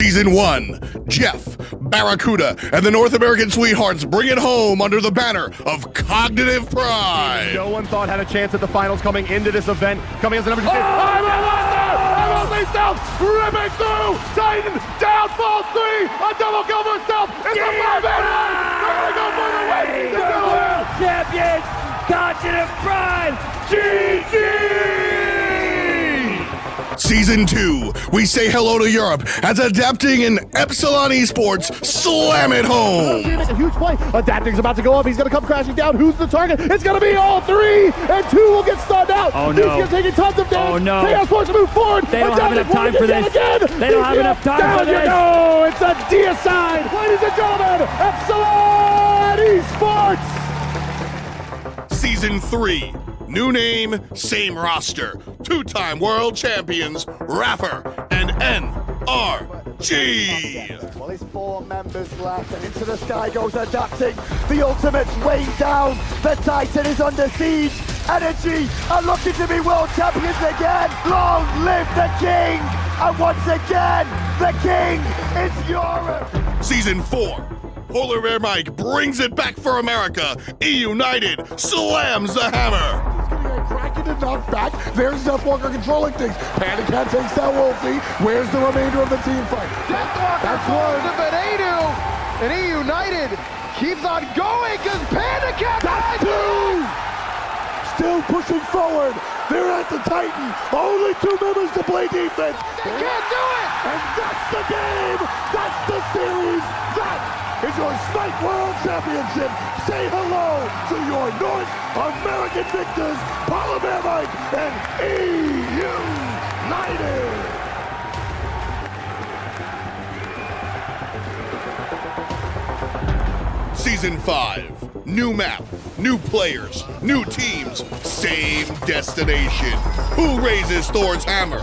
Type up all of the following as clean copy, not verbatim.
Season 1, Jeff, Barracuda, and the North American Sweethearts bring it home under the banner of Cognitive Pride. No one thought had a chance at the finals coming into this event. Coming as the number 2 seed. Face down, ripping through, Titan, down, falls 3, a double kill for himself. It's a 5-man. They're gonna go for the win. World champions, Cognitive Pride, GG! Season 2, we say hello to Europe as Adapting and Epsilon Esports slam it home. A huge play. Adapting's about to go up. He's going to come crashing down. Who's the target? It's going to be all 3, and 2 will get stunned out. Oh, no. He's taking tons of damage. Oh, no. Chaos forced to move forward. They don't have enough time for this. They don't have enough time for this. No, it's a deicide. Ladies and gentlemen, Epsilon Esports. Season 3, new name, same roster. 2-time world champions, Rapper and NRG. Well, there's 4 members left, and into the sky goes Adapting. The ultimate's weighing down. The Titan is under siege. Energy are looking to be world champions again. Long live the king! And once again, the king is Europe. Season 4, Polar Bear Mike brings it back for America. E-United slams the hammer. Kraken and knocked back. There's Deathwalker controlling things. Panicat takes that Wlfy. Where's the remainder of the team fight? Deathwalker falls to Benadu, and E-United keeps on going because Panicat That's 2! Still pushing forward. They're at the Titan. Only 2 members to play defense. They can't do it! And that's the game. That's the series. That is your Smite World Championship. Say hello to your North American victors, Polar Bear Mike and E-United. Season 5, new map, new players, new teams, same destination. Who raises Thor's hammer?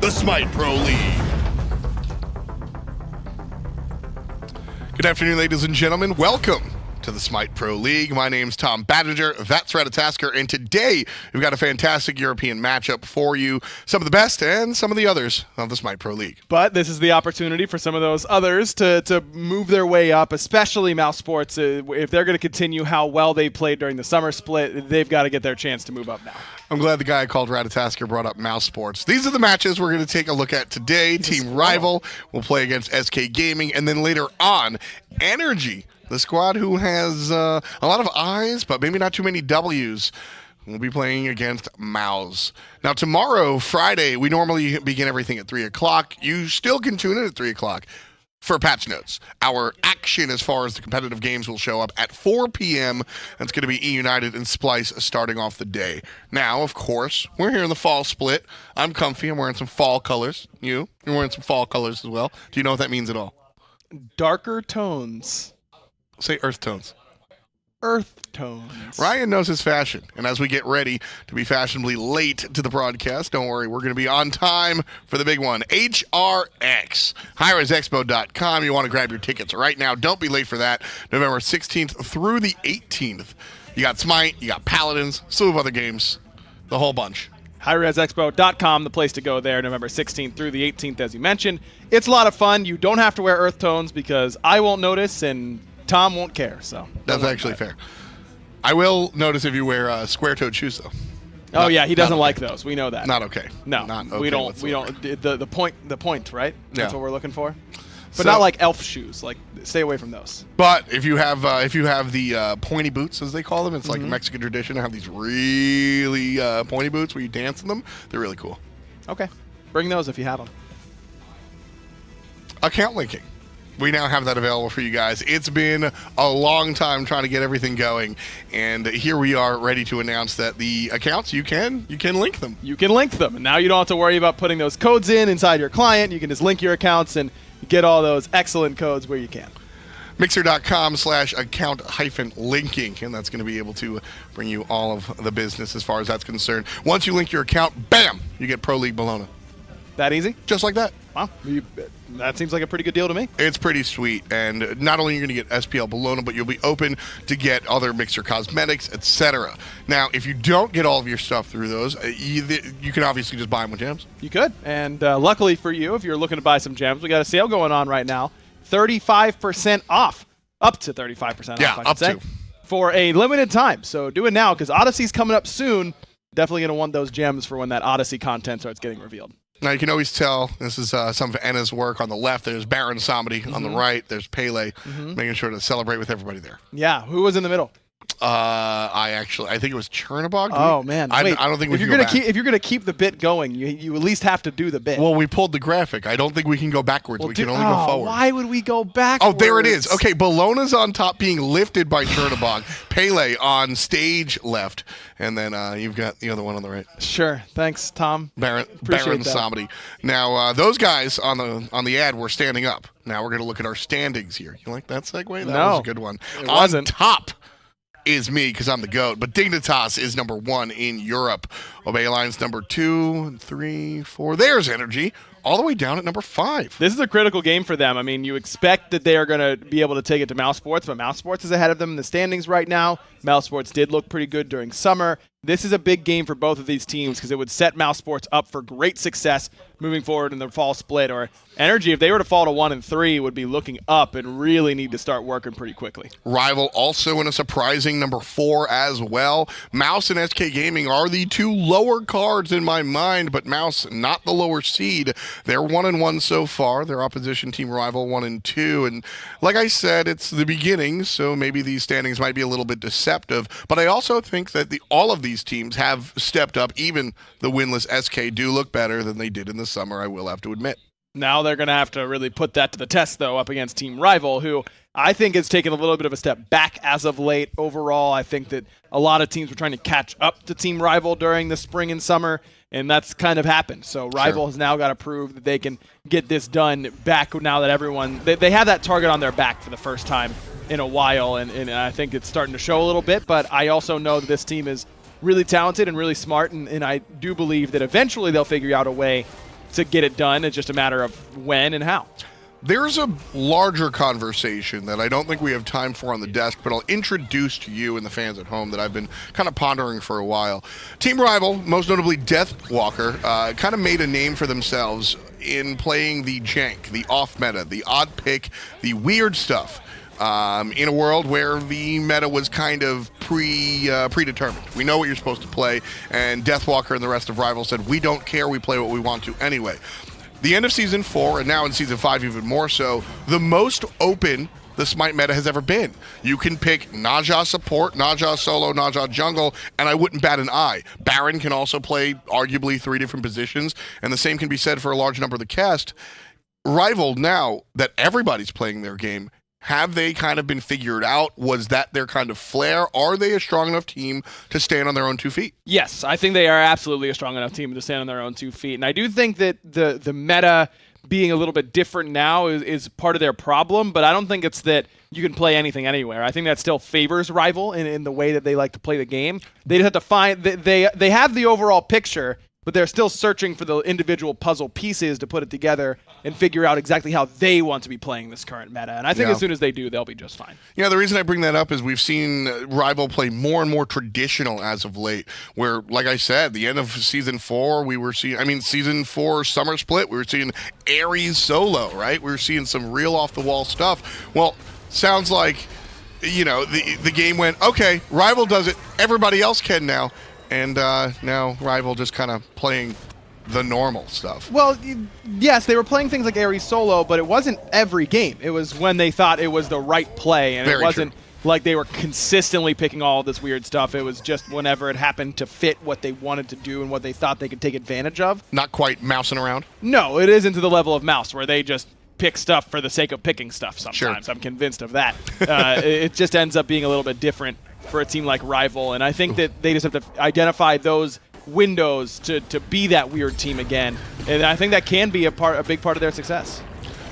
The Smite Pro League. Good afternoon, ladies and gentlemen. Welcome to the Smite Pro League. My name's Tom Badger, that's Ratatoskr, and today we've got a fantastic European matchup for you. Some of the best and some of the others of the Smite Pro League. But this is the opportunity for some of those others to move their way up, especially Mouse Sports. If they're going to continue how well they played during the summer split, they've got to get their chance to move up now. I'm glad the guy called Ratatoskr brought up Mouse Sports. These are the matches we're going to take a look at today. Team RivaL will play against SK Gaming, and then later on, Energy, the squad who has a lot of I's, but maybe not too many W's. We'll be playing against Mouse. Now, tomorrow, Friday, we normally begin everything at 3 o'clock. You still can tune in at 3 o'clock for patch notes. Our action as far as the competitive games will show up at 4 p.m. That's going to be E-United and Splice starting off the day. Now, of course, we're here in the fall split. I'm comfy. I'm wearing some fall colors. You're wearing some fall colors as well. Do you know what that means at all? Darker tones. Say earth tones. Earth tones. Ryan knows his fashion, and as we get ready to be fashionably late to the broadcast, don't worry, we're going to be on time for the big one. HRX, hi-rez.expo.com. You want to grab your tickets right now. Don't be late for that. November 16th through the 18th. You got Smite, you got Paladins, slew of other games, the whole bunch. hi-rez.expo.com, the place to go there, November 16th through the 18th, as you mentioned. It's a lot of fun. You don't have to wear earth tones because I won't notice and Tom won't care. So that's actually fair. I will notice if you wear square-toed shoes, though. Oh yeah, he doesn't like those. We know that. Not okay. No, not okay we don't. whatsoever. We don't. The point, right? That's what we're looking for. But So- not like elf shoes. Like, stay away from those. But if you have the pointy boots, as they call them, it's like a Mexican tradition to have these really pointy boots where you dance in them. They're really cool. Okay, bring those if you have them. Account linking. We now have that available for you guys. It's been a long time trying to get everything going, and here we are ready to announce that the accounts, you can link them. You can link them, and now you don't have to worry about putting those codes inside your client. You can just link your accounts and get all those excellent codes where you can. Mixer.com/account-linking, and that's going to be able to bring you all of the business as far as that's concerned. Once you link your account, bam, you get Pro League Bologna. That easy? Just like that. Wow, that seems like a pretty good deal to me. It's pretty sweet, and not only are you going to get SPL Bologna, but you'll be open to get other Mixer cosmetics, etc. Now, if you don't get all of your stuff through those, you can obviously just buy them with gems. You could, and luckily for you, if you're looking to buy some gems, we got a sale going on right now, 35% off, up to 35% Yeah, off, up to. for a limited time. So do it now, because Odyssey's coming up soon. Definitely going to want those gems for when that Odyssey content starts getting revealed. Now, you can always tell, this is some of Anna's work on the left. There's Baron Samedi on the right. There's Pele, making sure to celebrate with everybody there. Yeah, who was in the middle? I think it was Chernobog. Oh, man. I Wait, don't think we if can you're go gonna back. If you're going to keep the bit going, you at least have to do the bit. Well, we pulled the graphic. I don't think we can go backwards. We can only go forward. Why would we go backwards? Oh, there it is. Okay, Bologna's on top being lifted by Chernobog. Pele on stage left. And then you've got the other one on the right. Sure. Thanks, Tom. Baron Appreciate that. Samedi. Now, those guys on the ad were standing up. Now we're going to look at our standings here. You like that segue? That was a good one. It On wasn't. top is me, because I'm the GOAT, but Dignitas is number 1 in Europe. Obey Alliance number 2, 3, 4. There's Energy, all the way down at number 5. This is a critical game for them. I mean, you expect that they are going to be able to take it to Mouse Sports, but Mouse Sports is ahead of them in the standings right now. Mouse Sports did look pretty good during summer. This is a big game for both of these teams because it would set Mouse Sports up for great success moving forward in the fall split. Or Energy, if they were to fall to 1 and 3, would be looking up and really need to start working pretty quickly. RivaL also in a surprising number 4 as well. Mouse and SK Gaming are the 2 lower cards in my mind, but Mouse not the lower seed. They're 1-1 so far. Their opposition team RivaL 1-2. And like I said, it's the beginning, so maybe these standings might be a little bit deceptive. But I also think that all of these teams have stepped up. Even the winless SK do look better than they did in the summer, I will have to admit. Now they're going to have to really put that to the test, though, up against Team RivaL, who I think has taken a little bit of a step back as of late. Overall, I think that a lot of teams were trying to catch up to Team RivaL during the spring and summer, and that's kind of happened. So RivaL has now got to prove that they can get this done back now that everyone – they have that target on their back for the first time in a while, and I think it's starting to show a little bit. But I also know that this team is really talented and really smart, and I do believe that eventually they'll figure out a way to get it done. It's just a matter of when and how. There's a larger conversation that I don't think we have time for on the desk, but I'll introduce to you and the fans at home that I've been kind of pondering for a while. Team RivaL, most notably Deathwalker, kind of made a name for themselves in playing the jank, the off-meta, the odd pick, the weird stuff. In a world where the meta was kind of predetermined. We know what you're supposed to play, and Deathwalker and the rest of RivaL said, we don't care, we play what we want to anyway. The end of Season 4, and now in Season 5 even more so, the most open the Smite meta has ever been. You can pick Naja support, Naja solo, Naja jungle, and I wouldn't bat an eye. Baron can also play arguably 3 different positions, and the same can be said for a large number of the cast. RivaL, now that everybody's playing their game, have they kind of been figured out? Was that their kind of flair? Are they a strong enough team to stand on their own 2 feet? Yes, I think they are absolutely a strong enough team to stand on their own 2 feet. And I do think that the meta being a little bit different now is part of their problem, but I don't think it's that you can play anything anywhere. I think that still favors RivaL in the way that they like to play the game. They just have to find they have the overall picture, but they're still searching for the individual puzzle pieces to put it together and figure out exactly how they want to be playing this current meta. And I think as soon as they do, they'll be just fine. Yeah, the reason I bring that up is we've seen RivaL play more and more traditional as of late, where, like I said, the end of Season 4, we were seeing, Season 4 summer split, we were seeing Ares solo, right? We were seeing some real off-the-wall stuff. Well, sounds like, the game went, okay, RivaL does it, everybody else can now. And now RivaL just kind of playing the normal stuff. Well, yes, they were playing things like Ares solo, but it wasn't every game. It was when they thought it was the right play, and it wasn't like they were consistently picking all of this weird stuff. It was just whenever it happened to fit what they wanted to do and what they thought they could take advantage of. Not quite mousing around? No, it isn't to the level of Mouse, where they just pick stuff for the sake of picking stuff sometimes. Sure. I'm convinced of that. It just ends up being a little bit different for a team like RivaL, and I think that they just have to identify those windows to be that weird team again, and I think that can be a big part of their success.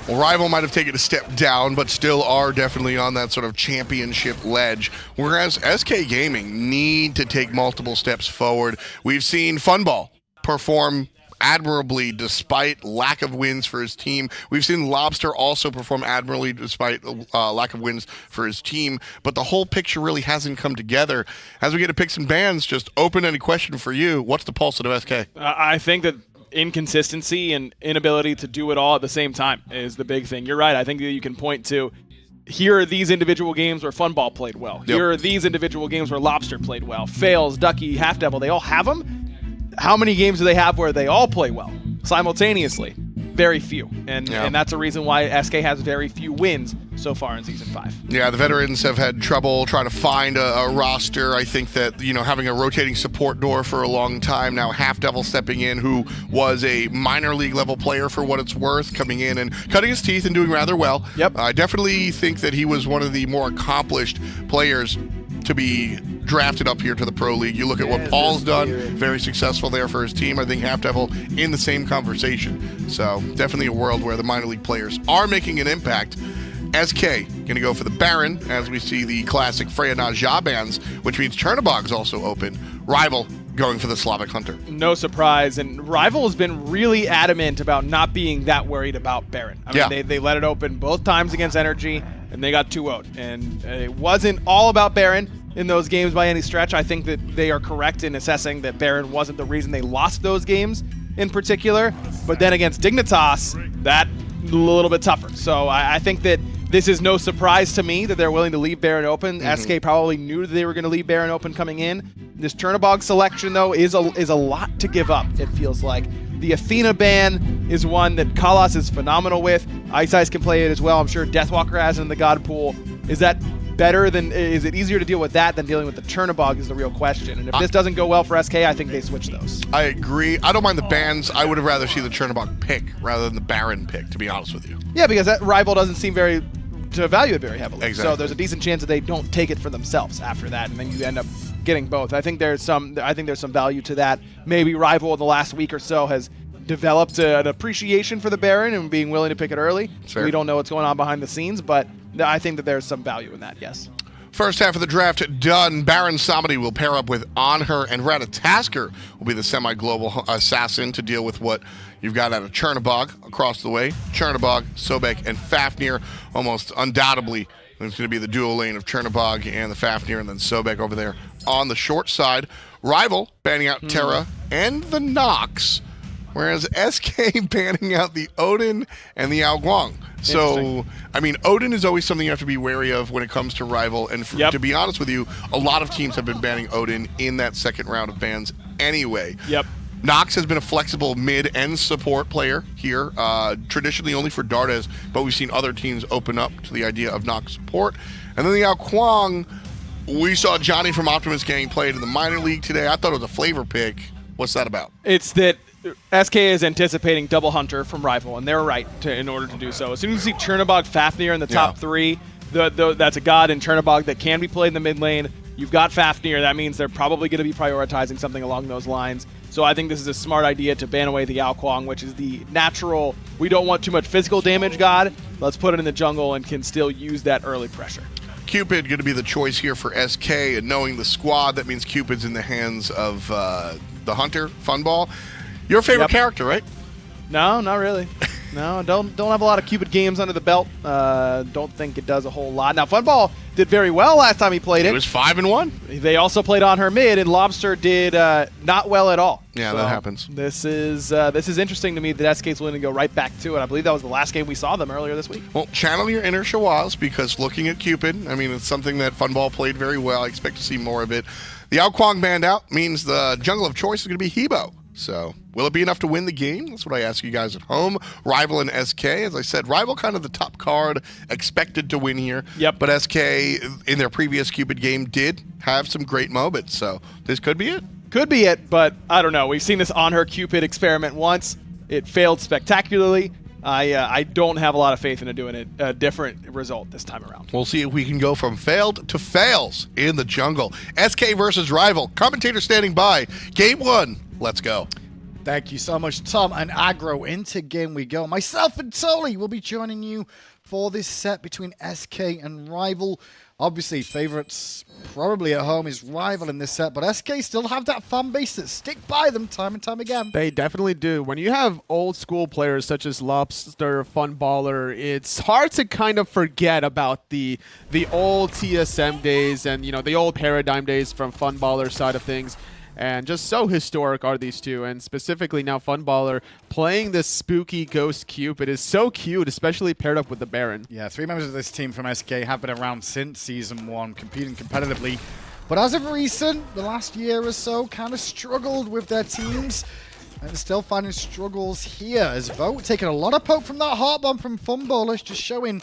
Well, RivaL might have taken a step down, but still are definitely on that sort of championship ledge, whereas SK Gaming need to take multiple steps forward. We've seen Funballer perform admirably despite lack of wins for his team. We've seen Lawbster also perform admirably despite lack of wins for his team, but the whole picture really hasn't come together. As we get to picks and bans, just open-ended question for you. What's the pulse of SK? I think that inconsistency and inability to do it all at the same time is the big thing. You're right. I think that you can point to, here are these individual games where Funball played well. Yep. Here are these individual games where Lawbster played well. Faeles, Ducky, HalfDevil, they all have them. How many games do they have where they all play well simultaneously? Very few. And that's a reason why SK has very few wins so far in Season 5. Yeah, the veterans have had trouble trying to find a roster. I think that, having a rotating support door for a long time now, HalfDevil stepping in, who was a minor league level player for what it's worth, coming in and cutting his teeth and doing rather well. Yep. I definitely think that he was one of the more accomplished players to be drafted up here to the Pro League. You look at what Paul's done, very successful there for his team. I think HalfDevil in the same conversation. So definitely a world where the minor league players are making an impact. SK going to go for the Baron as we see the classic Freya Naja bans, which means Chernobog's also open. RivaL going for the Slavic Hunter. No surprise, and RivaL has been really adamant about not being that worried about Baron. I mean, they let it open both times against Energy, and they got 2-0'd. And it wasn't all about Baron in those games by any stretch. I think that they are correct in assessing that Baron wasn't the reason they lost those games in particular. But then against Dignitas, that a little bit tougher. So I think that this is no surprise to me that they're willing to leave Baron open. SK probably knew that they were going to leave Baron open coming in. This Chernobog selection, though, is a lot to give up, it feels like. The Athena ban is one that Kalas is phenomenal with. Ice can play it as well. I'm sure Deathwalker has it in the God pool. Is that better than? Is it easier to deal with that than dealing with the Chernobog is the real question. And if this doesn't go well for SK, I think they switch those. I agree. I don't mind the bans. I would have rather see the Chernobog pick rather than the Baron pick, to be honest with you. Yeah, because that RivaL doesn't seem to value it very heavily. Exactly. So there's a decent chance that they don't take it for themselves after that, and then you end up getting both. I think there's some value to that. Maybe RivaL in the last week or so has developed an appreciation for the Baron and being willing to pick it early. Sure. We don't know what's going on behind the scenes, but I think that there's some value in that, yes. First half of the draft done. Baron Samedi will pair up with Anhur, and Ratatoskr will be the semi-global assassin to deal with what you've got out of Chernobog across the way. Chernobog, Sobek, and Fafnir. Almost undoubtedly, it's going to be the dual lane of Chernobog and the Fafnir, and then Sobek over there on the short side. RivaL banning out Terra and the Nox, whereas SK banning out the Odin and the Aoguang. So, I mean, Odin is always something you have to be wary of when it comes to RivaL. And to be honest with you, a lot of teams have been banning Odin in that second round of bans anyway. Yep. Nox has been a flexible mid and support player here, traditionally only for Dardes, but we've seen other teams open up to the idea of Nox support. And then the Aoguang, we saw Johnny from Optimus Gang played in the minor league today. I thought it was a flavor pick. What's that about? It's that SK is anticipating double Hunter from RivaL, and they're right in order to do so. As soon as you see Chernobog, Fafnir in the top three, that's a god in Chernobog that can be played in the mid lane. You've got Fafnir. That means they're probably going to be prioritizing something along those lines. So I think this is a smart idea to ban away the Aoguang, which is the natural, we don't want too much physical damage god. Let's put it in the jungle and can still use that early pressure. Cupid going to be the choice here for SK, and knowing the squad, that means Cupid's in the hands of the Hunter, Funball. Your favorite character, right? No, not really. No, don't have a lot of Cupid games under the belt. Don't think it does a whole lot. Now, Funball did very well last time he played it. It was 5-1. They also played on her mid, and Lawbster did not well at all. Yeah, so that happens. This is interesting to me that SK's willing to go right back to it. I believe that was the last game we saw them earlier this week. Well, channel your inner Shawaz, because looking at Cupid, I mean, it's something that Funball played very well. I expect to see more of it. The Aoguang banned out means the jungle of choice is going to be Hebo. So, will it be enough to win the game? That's what I ask you guys at home. RivaL and SK, as I said, RivaL kind of the top card, expected to win here. Yep. But SK, in their previous Cupid game, did have some great moments. So, this could be it. Could be it, but I don't know. We've seen this Anhur Cupid experiment once. It failed spectacularly. I don't have a lot of faith in it doing a different result this time around. We'll see if we can go from failed to fails in the jungle. SK versus RivaL. Commentator standing by. Game 1. Let's go. Thank you so much, Tom. And aggro into game we go. Myself and Tolly will be joining you for this set between SK and RivaL. Obviously, favorites probably at home is RivaL in this set, but SK still have that fan base that stick by them time and time again. They definitely do. When you have old school players such as Lawbster, Funballer, it's hard to kind of forget about the old TSM days and, you know, the old paradigm days from Funballer side of things. And just so historic are these two, and specifically now Funballer playing this spooky ghost Cupid is so cute, especially paired up with the Baron. Yeah, 3 members of this team from SK have been around since Season 1, competing competitively. But as of recent, the last year or so, kind of struggled with their teams. And still finding struggles here as Vote taking a lot of poke from that heart bomb from Funballer, just showing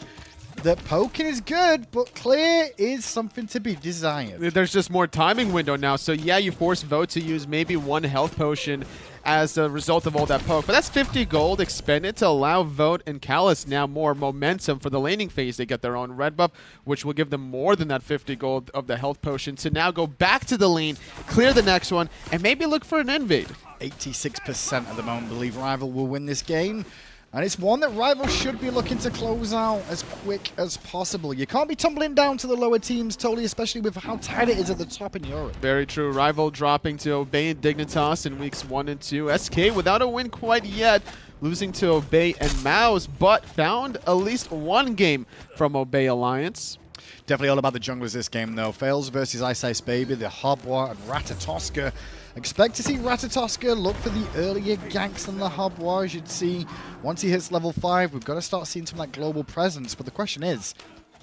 that poking is good, but clear is something to be desired. There's just more timing window now, so yeah, you force Vote to use maybe 1 health potion as a result of all that poke. But that's 50 gold expended to allow Vote and Callus now more momentum for the laning phase. They get their own red buff, which will give them more than that 50 gold of the health potion to now go back to the lane, clear the next one, and maybe look for an invade. 86% at the moment believe RivaL will win this game. And it's one that RivaL should be looking to close out as quick as possible. You can't be tumbling down to the lower teams, totally, especially with how tight it is at the top in Europe. Very true. RivaL dropping to Obey and Dignitas in weeks 1 and 2. SK without a win quite yet, losing to Obey and Mouse, but found at least 1 game from Obey Alliance. Definitely all about the junglers this game, though. Faeles versus iceicebaby, the Hobwa, and Ratatoskr. Expect to see Ratatoskr look for the earlier ganks than the Hobwa, as you'd see. Once he hits level 5, we've got to start seeing some of that global presence. But the question is,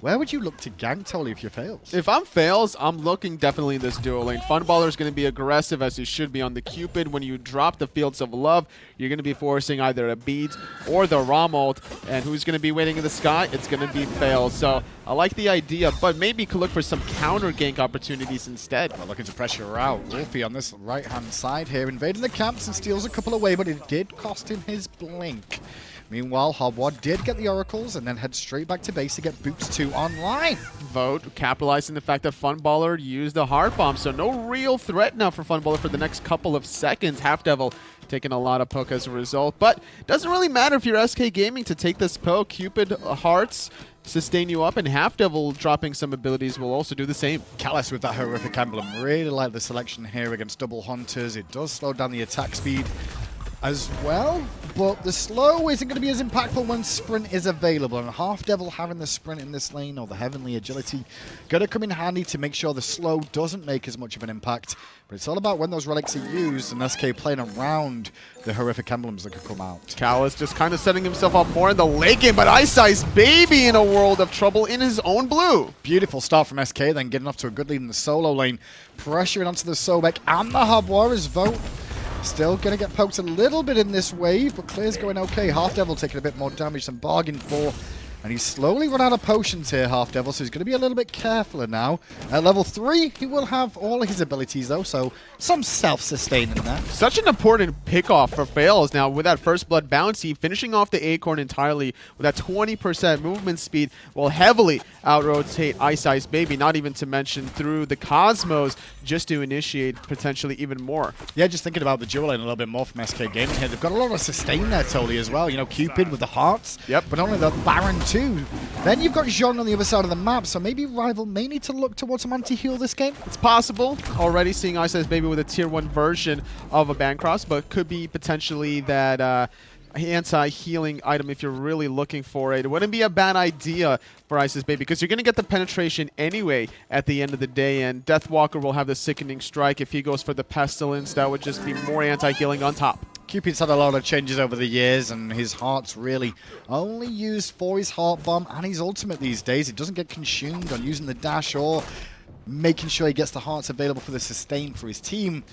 where would you look to gank, Tolly, if you're Faeles? If I'm Faeles, I'm looking definitely in this duo lane. Funballer is going to be aggressive as he should be on the Cupid. When you drop the Fields of Love, you're going to be forcing either a Beat or the Rama ult. And who's going to be waiting in the sky? It's going to be Faeles. So I like the idea, but maybe you could look for some counter gank opportunities instead. Well, looking to pressure her out. Wlfy on this right-hand side here, invading the camps and steals a couple away, but it did cost him his blink. Meanwhile, Hobwa did get the oracles and then head straight back to base to get Boots 2 online. Vote capitalizing the fact that Funballer used a heart bomb, so no real threat now for Funballer for the next couple of seconds. HalfDevil taking a lot of poke as a result, but doesn't really matter if you're SK Gaming to take this poke. Cupid hearts sustain you up, and HalfDevil dropping some abilities will also do the same. Callus with that horrific emblem. Really like the selection here against double hunters. It does slow down the attack speed as well, but the slow isn't going to be as impactful when sprint is available, and HalfDevil having the sprint in this lane or the heavenly agility going to come in handy to make sure the slow doesn't make as much of an impact. But it's all about when those relics are used and SK playing around the horrific emblems that could come out. Callus just kind of setting himself up more in the late game, but iceicebaby in a world of trouble in his own blue. Beautiful start from SK, then getting off to a good lead in the solo lane, pressuring onto the Sobek and the Hobwa as Vote still going to get poked a little bit in this wave, but clear's going okay. HalfDevil taking a bit more damage than bargained for. And he's slowly run out of potions here, HalfDevil, so he's going to be a little bit carefuler now. At level 3, he will have all of his abilities, though, so some self-sustaining there. Such an important pick-off for Faeles now with that First Blood bounty, finishing off the Acorn entirely with that 20% movement speed will heavily out-rotate iceicebaby, not even to mention through the Cosmos, just to initiate potentially even more. Yeah, just thinking about the dual lane a little bit more from SK Gaming here. They've got a lot of sustain there, Tolly, as well. You know, Cupid with the hearts, yep, but only the Baron too. Then you've got Zhong on the other side of the map, so maybe RivaL may need to look towards some anti-heal this game. It's possible. Already seeing iceicebaby with a tier 1 version of a Bancross, but could be potentially that anti-healing item if you're really looking for it. It wouldn't be a bad idea for iceicebaby because you're going to get the penetration anyway at the end of the day, and Deathwalker will have the sickening strike. If he goes for the pestilence, that would just be more anti-healing on top. Cupid's had a lot of changes over the years, and his heart's really only used for his heart bomb and his ultimate these days. It doesn't get consumed on using the dash or making sure he gets the hearts available for the sustain for his team.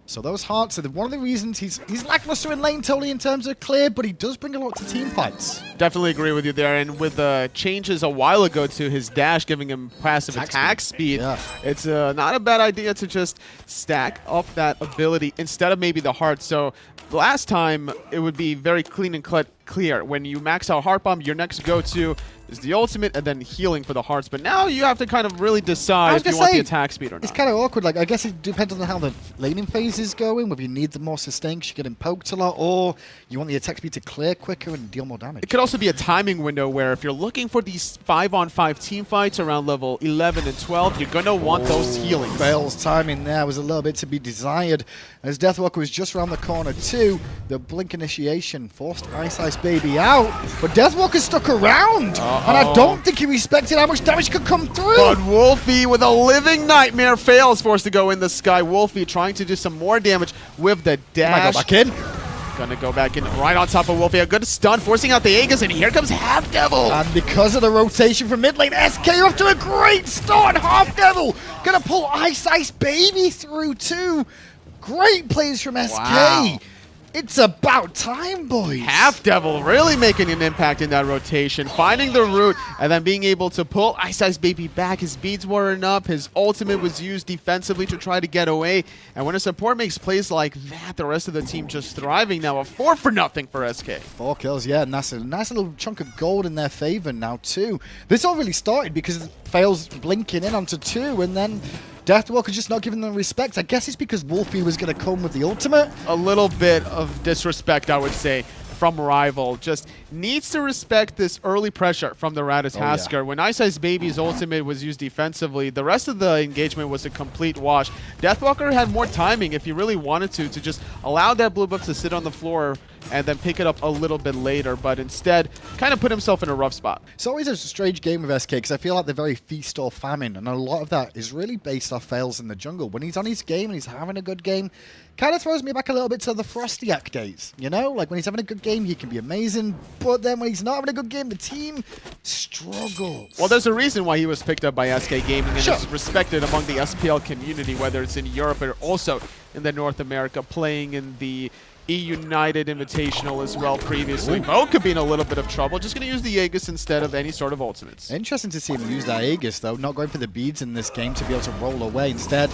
So those hearts are one of the reasons he's lackluster in lane, totally, in terms of clear, but he does bring a lot to team fights. Definitely agree with you there, and with the changes a while ago to his dash giving him passive attack speed, yeah, it's not a bad idea to just stack up that ability instead of maybe the heart. So last time it would be very clean and clear. When you max out Heart Bomb, your next go-to is the ultimate and then healing for the hearts. But now you have to kind of really decide if you want the attack speed or not. It's kind of awkward. Like, I guess it depends on how the laning phase is going, whether you need the more sustain because you're getting poked a lot, or you want the attack speed to clear quicker and deal more damage. It could also be a timing window where if you're looking for these 5-on-5 team fights around level 11 and 12, you're going to want those healings. Faeles' timing there was a little bit to be desired. As Deathwalker was just around the corner too, the blink initiation forced iceicebaby out, but Deathwalker stuck around, and I don't think he respected how much damage could come through. But Wlfy with a living nightmare. Faeles forced to go in the sky. Wlfy trying to do some more damage with the dash. Go back in. Gonna go back in right on top of Wlfy. A good stun, forcing out the Aegis, and here comes HalfDevil. And because of the rotation from mid lane, SK off to a great start. HalfDevil gonna pull iceicebaby through too. Great plays from SK. Wow. It's about time, boys. HalfDevil really making an impact in that rotation, finding the root, and then being able to pull iceicebaby back. His beads weren't up. His ultimate was used defensively to try to get away. And when a support makes plays like that, the rest of the team just thriving now. A 4-for-0 for SK. 4 kills, yeah, and that's a nice little chunk of gold in their favor now, too. This all really started because Faeles blinking in onto 2, and then Deathwalker just not giving them respect. I guess it's because Wlfy was going to come with the ultimate. A little bit of disrespect, I would say, from RivaL. Just needs to respect this early pressure from the Ratatoskr. Oh, yeah. When iceicebaby's ultimate was used defensively, the rest of the engagement was a complete wash. Deathwalker had more timing if he really wanted to just allow that blue buff to sit on the floor and then pick it up a little bit later, but instead kind of put himself in a rough spot. It's always a strange game with SK because I feel like they're very feast or famine, and a lot of that is really based off Faeles in the jungle. When he's on his game and he's having a good game, kind of throws me back a little bit to the Frostiak days, you know? Like, when he's having a good game, he can be amazing, but then when he's not having a good game, the team struggles. Well, there's a reason why he was picked up by SK Gaming and Sure. is respected among the SPL community, whether it's in Europe or also in the North America, playing in the United Invitational as well previously. Mo could be in a little bit of trouble. Just going to use the Aegis instead of any sort of ultimates. Interesting to see him use that Aegis, though. Not going for the beads in this game to be able to roll away. Instead,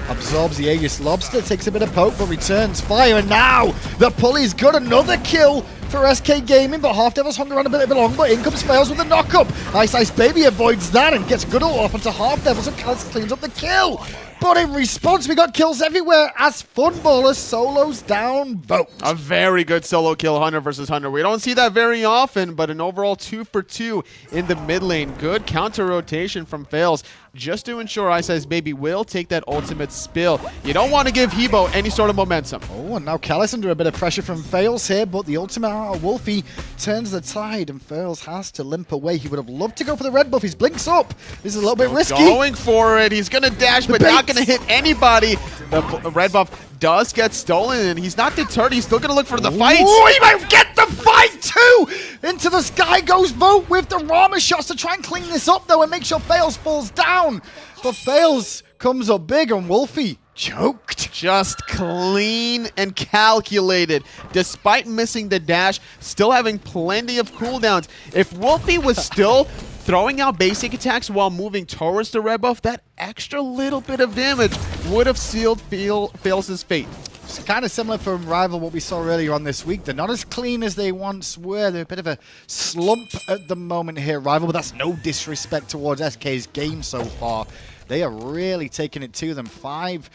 absorbs the Aegis. Lawbster takes a bit of poke, but returns fire. And now, the pulley's got another kill for SK Gaming, but HalfDevil's hung around a bit long, but in comes Faeles with a knock-up. iceicebaby avoids that and gets a good ult off onto HalfDevil, so Callus cleans up the kill. But in response, we got kills everywhere as Funballer solos down Vote. A very good solo kill, Hunter versus Hunter. We don't see that very often, but an overall 2-for-2 in the mid lane. Good counter rotation from Faeles, just to ensure iceicebaby will take that ultimate spill. You don't want to give Hebo any sort of momentum. Oh, and now Callus under a bit of pressure from Faeles here, but the ultimate out of Wlfy turns the tide, and Faeles has to limp away. He would have loved to go for the red buff. His blinks up. This is a little bit risky. Going for it. He's going to dash, but not going to hit anybody. The red buff does get stolen, and he's not deterred. He's still going to look for the fight. Oh, he might get the fight too! Into the sky goes Vote with the Rama shots to try and clean this up, though, and make sure Faeles falls down. But Faeles comes up big, and Wlfy choked. Just clean and calculated. Despite missing the dash, still having plenty of cooldowns. If Wlfy was still throwing out basic attacks while moving towards the red buff, that extra little bit of damage would have sealed Faeles' fate. It's kind of similar from RivaL, what we saw earlier on this week. They're not as clean as they once were. They're a bit of a slump at the moment here, RivaL, but that's no disrespect towards SK's game so far. They are really taking it to them. 5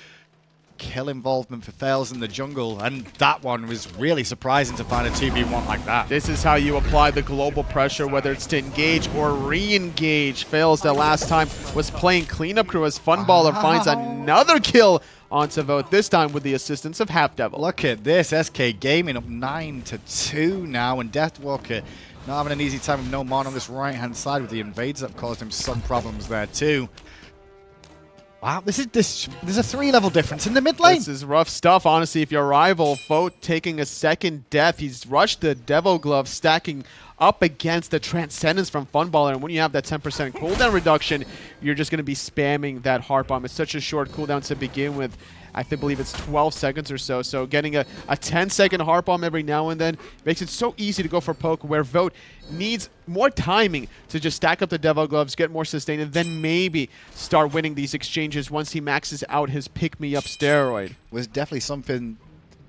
kill involvement for Faeles in the jungle, and that one was really surprising to find a 2v1 like that. This is how you apply the global pressure, whether it's to engage or re-engage. Faeles that last time was playing cleanup crew as Funballer finds another kill onto Vote, this time with the assistance of HalfDevil. Look at this, SK Gaming up 9-2 now, and Deathwalker not having an easy time with no mana on this right-hand side with the invades that caused him some problems there too. Wow, there's a 3-level difference in the mid lane. This is rough stuff, honestly. If you're RivaL, Vote taking a second death. He's rushed the Devil Glove, stacking up against the Transcendence from Funballer. And when you have that 10% cooldown reduction, you're just going to be spamming that Heart Bomb. It's such a short cooldown to begin with. I believe it's 12 seconds or so. So getting a 10-second Heart Bomb every now and then makes it so easy to go for poke, where Vote needs more timing to just stack up the Devil Gloves, get more sustain, and then maybe start winning these exchanges once he maxes out his pick-me-up steroid. Was definitely something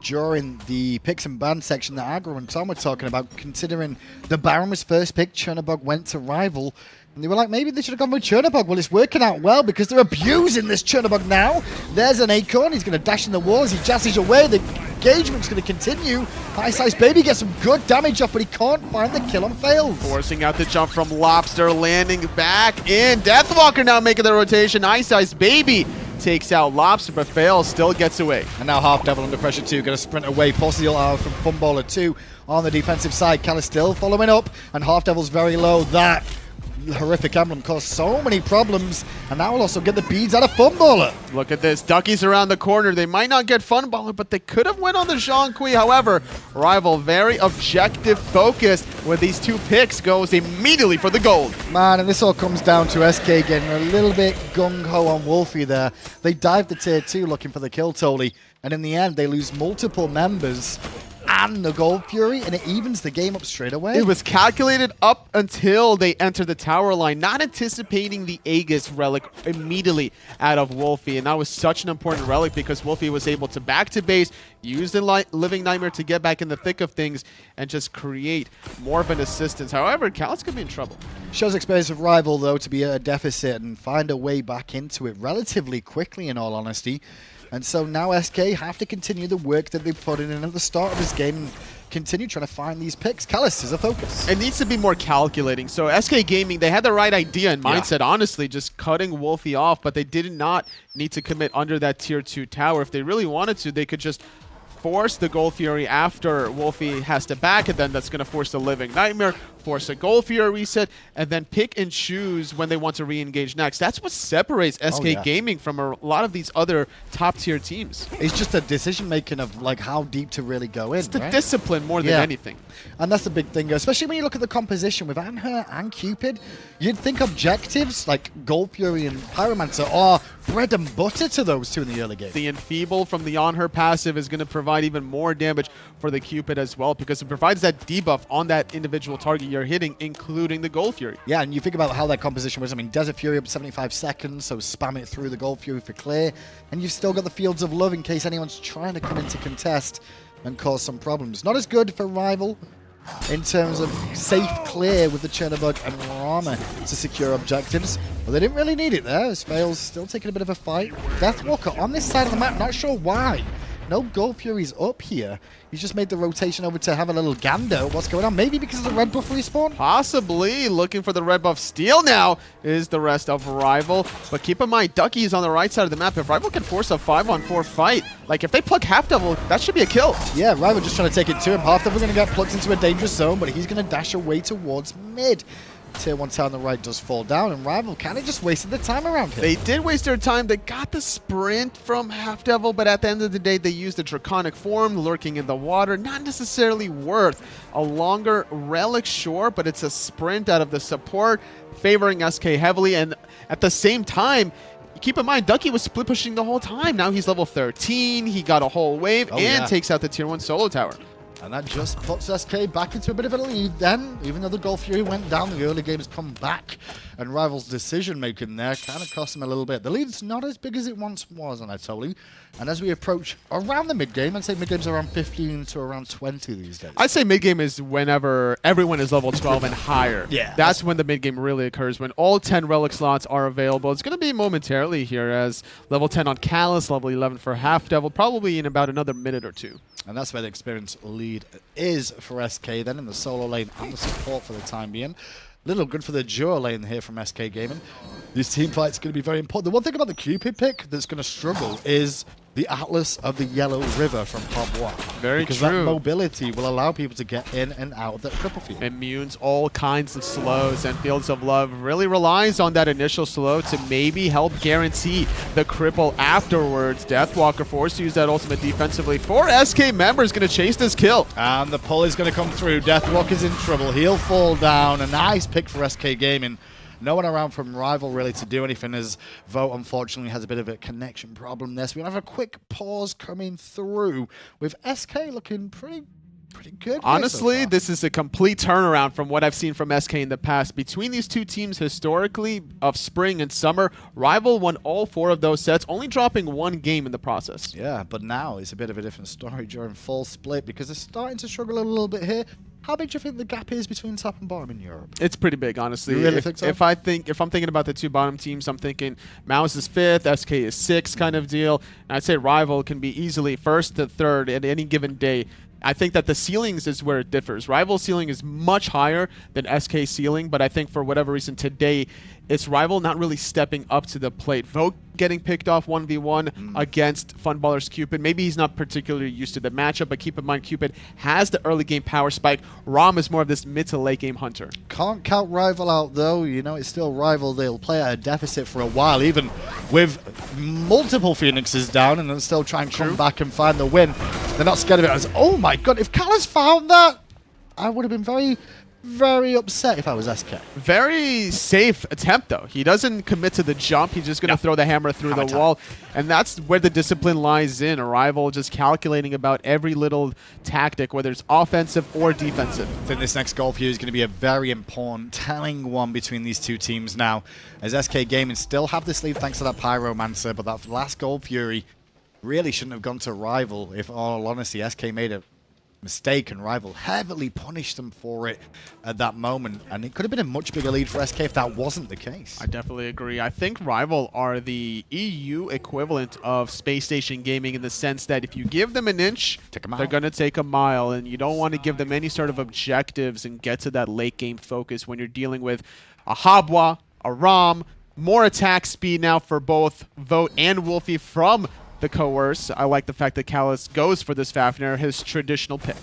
during the picks and bans section that Agro and Tom were talking about, considering the Baron was first pick, Chernobog went to RivaL, and they were like, maybe they should have gone with Chernobog. Well, it's working out well because they're abusing this Chernobog now. There's an Acorn. He's going to dash in the walls. He jazzes away. The engagement's going to continue. Hi-rez gets some good damage off, but he can't find the kill on Faeles. Forcing out the jump from Lawbster, landing back in. Deathwalker now making the rotation. iceicebaby takes out Lawbster, but Faeles still gets away. And now HalfDevil under pressure too, going to sprint away. Pulls the ult from Funballer too on the defensive side. Callus still following up, and HalfDevil's very low. That horrific emblem caused so many problems, and that will also get the beads out of Funballer. Look at this. Duckies around the corner. They might not get Funballer, but they could have went on the Zhong. However, RivaL very objective focused with these 2 picks, goes immediately for the gold. Man, and this all comes down to SK getting a little bit gung-ho on Wlfy there. They dive the tier 2 looking for the kill totally, and in the end they lose multiple members and the Gold Fury, and it evens the game up straight away. It was calculated up until they entered the tower line, not anticipating the Aegis relic immediately out of Wlfy, and that was such an important relic because Wlfy was able to back to base, use the Living Nightmare to get back in the thick of things, and just create more of an assistance. However, Callus could be in trouble. Shows experience of RivaL, though, to be at a deficit and find a way back into it relatively quickly, in all honesty. And so now SK have to continue the work that they put in at the start of this game and continue trying to find these picks. Callus is a focus. It needs to be more calculating. So SK Gaming, they had the right idea and mindset, honestly, just cutting Wlfy off, but they did not need to commit under that tier 2 tower. If they really wanted to, they could just force the Gold Fury after Wlfy has to back, and then that's going to force the Living Nightmare, force a Gold Fury reset, and then pick and choose when they want to re-engage next. That's what separates SK Gaming from a lot of these other top-tier teams. It's just a decision-making of like how deep to really go in. It's the discipline more than anything. And that's the big thing, especially when you look at the composition with Anhur and Cupid. You'd think objectives like Gold Fury and Pyromancer are bread and butter to those 2 in the early game. The Enfeeble from the Anhur passive is going to provide even more damage for the Cupid as well, because it provides that debuff on that individual target you're hitting, including the Gold Fury. Yeah, and you think about how that composition was. I mean, Desert Fury up 75 seconds, so spam it through the Gold Fury for clear, and you've still got the Fields of Love in case anyone's trying to come in to contest and cause some problems. Not as good for RivaL in terms of safe clear with the Chernobog and Rama to secure objectives, but they didn't really need it there, as Faeles still taking a bit of a fight. Deathwalker on this side of the map, not sure why. No Gold Furies up here. He's just made the rotation over to have a little gander at what's going on. Maybe because of the red buff respawn? Possibly. Looking for the red buff steal now is the rest of RivaL. But keep in mind, Ducky is on the right side of the map. If RivaL can force a 5-on-4 fight, like if they plug HalfDevil, that should be a kill. Yeah, RivaL just trying to take it to him. HalfDevil going to get plugged into a dangerous zone, but he's going to dash away towards mid. Tier 1 tower on the right does fall down, and RivaL kind of just wasted the time around here. They did waste their time. They got the sprint from HalfDevil, but at the end of the day, they used the Draconic form, lurking in the water. Not necessarily worth a longer relic, sure, but it's a sprint out of the support, favoring SK heavily, and at the same time, keep in mind, Ducky was split pushing the whole time. Now he's level 13, he got a whole wave, and takes out the tier 1 solo tower. And that just puts SK back into a bit of a lead then. Even though the Gold Fury went down, the early game has come back. And RivaL's decision-making there kind of cost him a little bit. The lead's not as big as it once was, Anatoly. And as we approach around the mid-game, I'd say mid-game's around 15 to around 20 these days. I'd say mid-game is whenever everyone is level 12 and higher. Yeah. That's when the mid-game really occurs, when all 10 relic slots are available. It's going to be momentarily here as level 10 on Callus, level 11 for HalfDevil, probably in about another minute or two. And that's where the experience lead is for SK then in the solo lane and the support for the time being. Little good for the duo lane here from SK Gaming. This team fight's going to be very important. The one thing about the Cupid pick that's going to struggle is the Atlas of the Yellow River from Pabwa. Very because true. That mobility will allow people to get in and out of that triple field. Immunes all kinds of slows, and Fields of Love really relies on that initial slow to maybe help guarantee the cripple afterwards. Deathwalker forced to use that ultimate defensively for SK members, going to chase this kill. And the pull is going to come through. Deathwalker's in trouble. He'll fall down. A nice pick for SK Gaming. No one around from RivaL really to do anything, as Vote unfortunately has a bit of a connection problem there. So we'll have a quick pause coming through with SK looking pretty pretty good. Honestly, this is a complete turnaround from what I've seen from SK in the past. Between these two teams historically of spring and summer, RivaL won all 4 of those sets, only dropping 1 game in the process. Yeah, but now it's a bit of a different story during full split because they're starting to struggle a little bit here. How big do you think the gap is between top and bottom in Europe? It's pretty big, honestly. You really think so? If I'm thinking about the 2 bottom teams, I'm thinking Mouse is 5th, SK is 6th kind of deal. And I'd say RivaL can be easily 1st to 3rd at any given day. I think that the ceilings is where it differs. RivaL ceiling is much higher than SK ceiling, but I think for whatever reason today, it's RivaL not really stepping up to the plate. Vote getting picked off 1v1 against Funballer's Cupid. Maybe he's not particularly used to the matchup, but keep in mind Cupid has the early game power spike. Rama is more of this mid to late game hunter. Can't count RivaL out though. You know, it's still RivaL. They'll play at a deficit for a while, even with multiple Phoenixes down, and they'll still try and come back and find the win. They're not scared of it. As, oh my god, if Callus found that, I would have been very upset if I was SK. Very safe attempt, though. He doesn't commit to the jump. He's just going to throw the hammer through the wall. And that's where the discipline lies in. A RivaL just calculating about every little tactic, whether it's offensive or defensive. I think this next goal for you is going to be a very important, telling one between these two teams now. As SK Gaming still have this lead thanks to that Pyromancer, but that last goal Fury really shouldn't have gone to RivaL. If all honesty, SK made a mistake and RivaL heavily punished them for it at that moment, and it could have been a much bigger lead for SK if that wasn't the case. I definitely agree. I think RivaL are the EU equivalent of Space Station Gaming in the sense that if you give them an inch, they're going to take a mile, and you don't want to give them any sort of objectives and get to that late game focus when you're dealing with a Habwa, a Ram, more attack speed now for both Vote and Wlfy from the Coerce. I like the fact that Callus goes for this Fafnir, his traditional pick.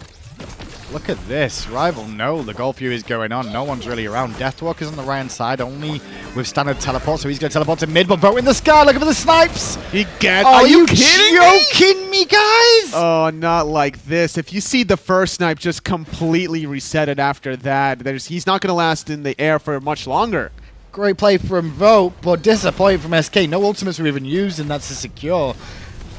Look at this. RivaL know the goal view is going on. No one's really around. Deathwalker's on the right hand side, only with standard teleport, so he's going to teleport to mid, but Vote in the sky, looking for the snipes. Are you joking me, guys? Oh, not like this. If you see the first snipe just completely reset it after that, he's not going to last in the air for much longer. Great play from Vote, but disappointing from SK. No ultimates were even used, and that's a secure.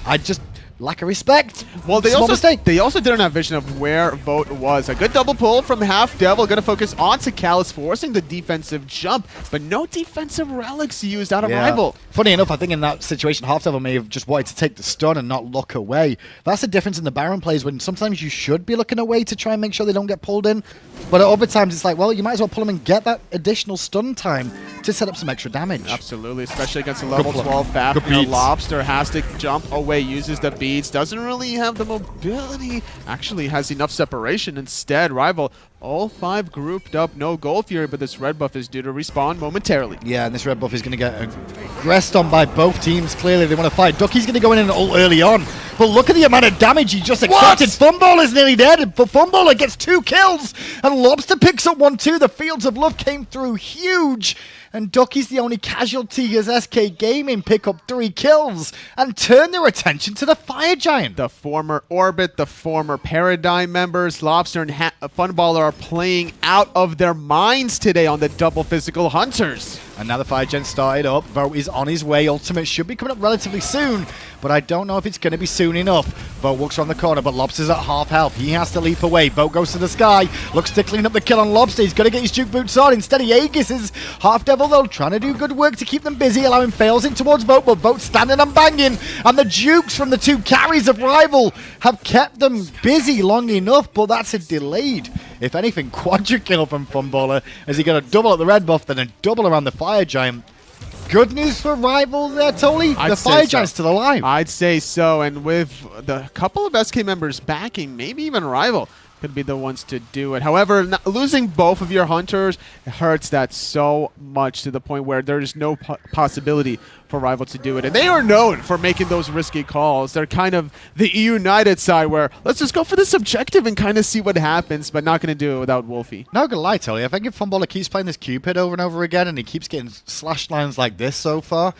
I just lack of respect. Well, they also didn't have vision of where Vote was. A good double pull from HalfDevil, going to focus onto Callus, forcing the defensive jump, but no defensive relics used out of RivaL. Funny enough, I think in that situation, HalfDevil may have just wanted to take the stun and not look away. That's the difference in the Baron plays, when sometimes you should be looking away to try and make sure they don't get pulled in, but at other times it's like, well, you might as well pull them and get that additional stun time to set up some extra damage. Absolutely, especially against a level 12 Fafnir. Lawbster has to jump away, uses the beads, doesn't really have the mobility, actually has enough separation. Instead, RivaL all 5 grouped up, no Gold Fury, but this red buff is due to respawn momentarily. Yeah, and this red buff is going to get aggressed on by both teams. Clearly, they want to fight. Ducky's going to go in and ult early on, but look at the amount of damage he just accepted. Funballer's nearly dead, but Funballer gets 2 kills, and Lawbster picks up 1 too. The Fields of Love came through huge, and Ducky's the only casualty as SK Gaming pick up 3 kills and turn their attention to the Fire Giant. The former Orbit, the former Paradigm members, Lawbster and Funballer are playing out of their minds today on the double physical hunters. And now the Fire Giant started up. Vote is on his way. Ultimate should be coming up relatively soon, but I don't know if it's going to be soon enough. Vote walks around the corner, but Lobster's at half health. He has to leap away. Vote goes to the sky. Looks to clean up the kill on Lobster. He's got to get his juke boots on. Instead, he Aegis's HalfDevil, though, trying to do good work to keep them busy, allowing Faeles in towards Vote, but Vote standing and banging. And the jukes from the 2 carries of RivaL have kept them busy long enough, but that's a delayed, if anything, quadra kill from Funballer, as he got a double at the red buff, then a double around the Fire Giant. Good news for RivaL there, Tolly. The Fire Giant's still alive. I'd say so, and with the couple of SK members backing, maybe even RivaL could be the ones to do it. However, losing both of your hunters hurts that so much to the point where there's no possibility for RivaL to do it. And they are known for making those risky calls. They're kind of the United side where let's just go for this objective and kind of see what happens, but not going to do it without Wlfy. Not gonna lie, Tolly. I think if Funballer keeps playing this Cupid over and over again and he keeps getting slash lines like this so far,